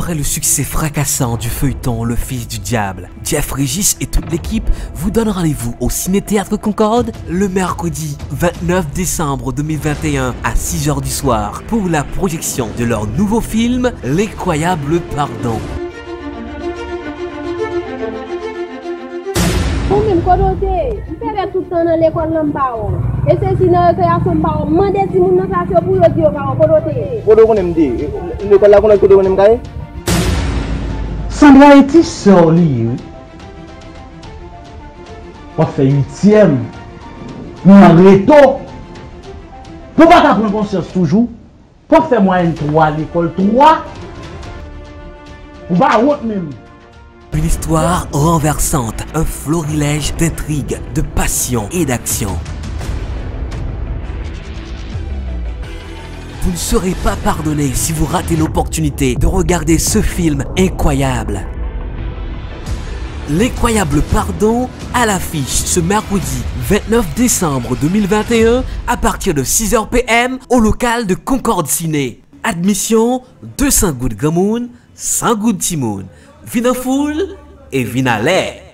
Après le succès fracassant du feuilleton Le Fils du Diable, Jeff Régis et toute l'équipe vous donnent rendez-vous au Ciné-Théâtre Concorde le mercredi 29 décembre 2021 à 6 h du soir pour la projection de leur nouveau film L'Incroyable Pardon. Ou-même côté, je fais tout le temps dans l'école Lambao. Et c'est si dans création Lambao, mandé si mon dans classe pour le dire côté. Côté on aime dire, l'école là côté on aime gagne. Sandra est sorti. On fait 8e. Nous en reto. Pour pas prendre conscience toujours. Pour faire moyenne 3 l'école 3. Pour pas route même. Une histoire renversante, un florilège d'intrigues, de passion et d'action. Vous ne serez pas pardonné si vous ratez l'opportunité de regarder ce film incroyable. L'Incroyable Pardon à l'affiche ce mercredi 29 décembre 2021 à partir de 6 h PM au local de Concorde Ciné. Admission 200 gouttes Gamoun, 100 gouttes Timoun. Vin en foule et vin à l'air.